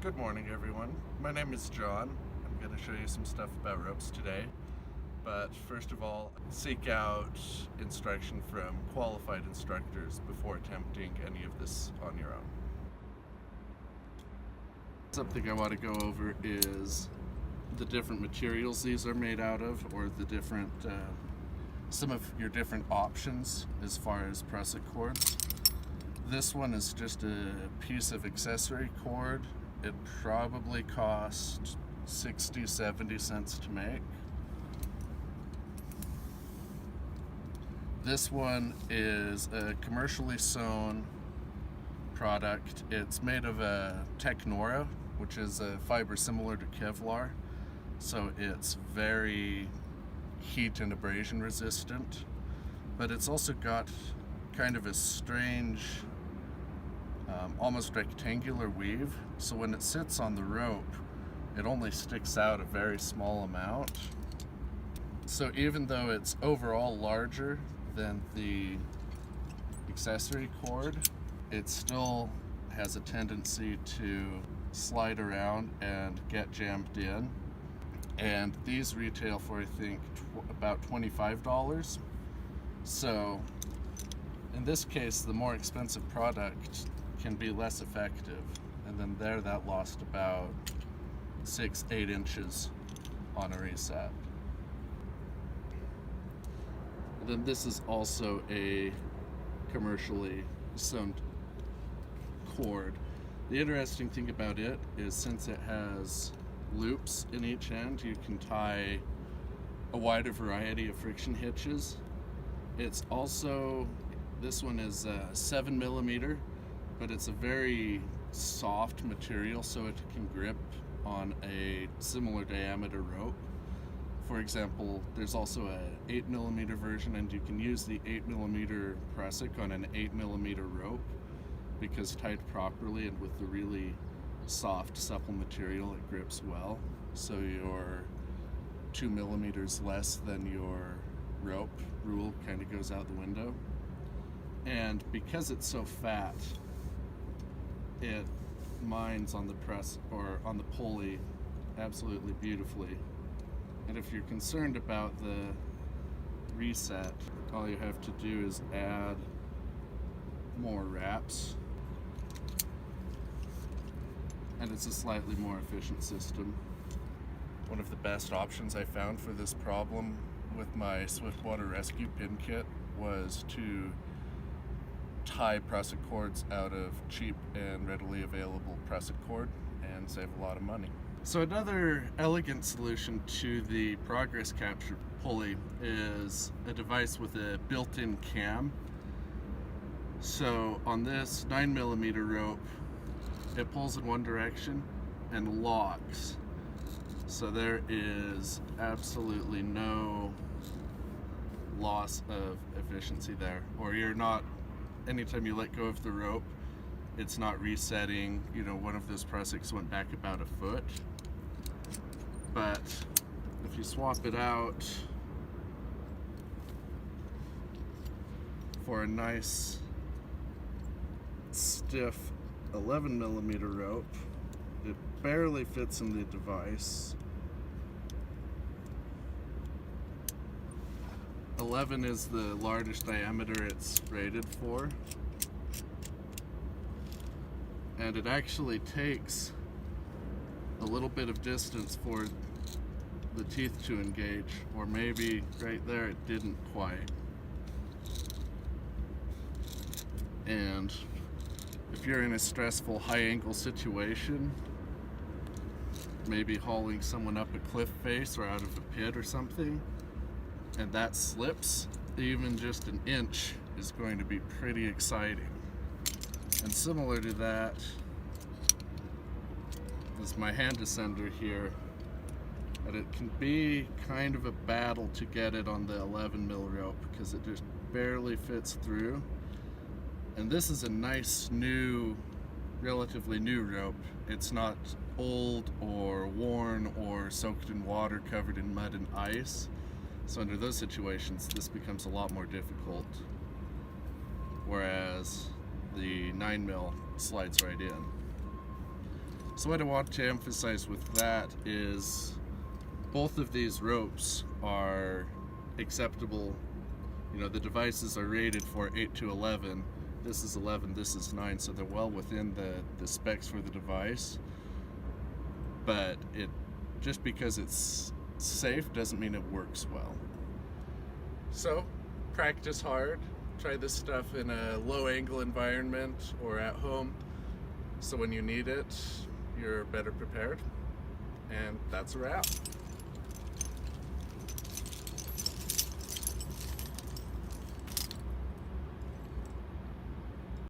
Good morning, everyone. My name is John. I'm going to show you some stuff about ropes today. But first of all, seek out instruction from qualified instructors before attempting any of this on your own. Something I want to go over is the different materials these are made out of, or the different, some of your different options as far as prusik cords. This one is just a piece of accessory cord. It probably cost 60-70 cents to make. This one is a commercially sewn product. It's made of a Technora, which is a fiber similar to Kevlar, so it's very heat and abrasion resistant, but it's also got kind of a strange almost rectangular weave, so when it sits on the rope it only sticks out a very small amount. So even though it's overall larger than the accessory cord, it still has a tendency to slide around and get jammed in. And these retail for, I think, about $25. So in this case, the more expensive product can be less effective. And then there, that lost about 6-8 inches on a reset. And then this is also a commercially sewn cord. The interesting thing about it is, since it has loops in each end, you can tie a wider variety of friction hitches. It's also, this one is 7mm, but it's a very soft material, so it can grip on a similar diameter rope. For example, there's also a 8mm version, and you can use the 8mm prusik on an 8mm rope, because tied properly and with the really soft, supple material, it grips well. So you're 2mm less than your rope rule kind of goes out the window. And because it's so fat, it mines on the press or on the pulley absolutely beautifully. And if you're concerned about the reset, all you have to do is add more wraps, and it's a slightly more efficient system. One of the best options I found for this problem with my Swiftwater Rescue pin kit was to tie prusik cords out of cheap and readily available prusik cord and save a lot of money. So another elegant solution to the progress capture pulley is a device with a built-in cam. So on this 9mm rope, it pulls in one direction and locks. So there is absolutely no loss of efficiency there, or you're not, anytime you let go of the rope, it's not resetting. You know, one of those prusiks went back about a foot. But if you swap it out for a nice stiff 11mm rope, it barely fits in the device. 11 is the largest diameter it's rated for, and it actually takes a little bit of distance for the teeth to engage, or maybe right there it didn't quite. And if you're in a stressful high angle situation, maybe hauling someone up a cliff face or out of a pit or something, and that slips even just an inch, is going to be pretty exciting. And similar to that is my hand descender here, and it can be kind of a battle to get it on the 11mm rope because it just barely fits through. And this is a nice new, relatively new rope. It's not old or worn or soaked in water, covered in mud and ice. So under those situations, this becomes a lot more difficult, whereas the 9mm slides right in. So what I want to emphasize with that is both of these ropes are acceptable. You know, the devices are rated for 8 to 11. This is 11, this is 9, so they're well within the specs for the device. But it just because it's safe doesn't mean it works well. So practice hard. Try this stuff in a low angle environment or at home, so when you need it, you're better prepared. And that's a wrap.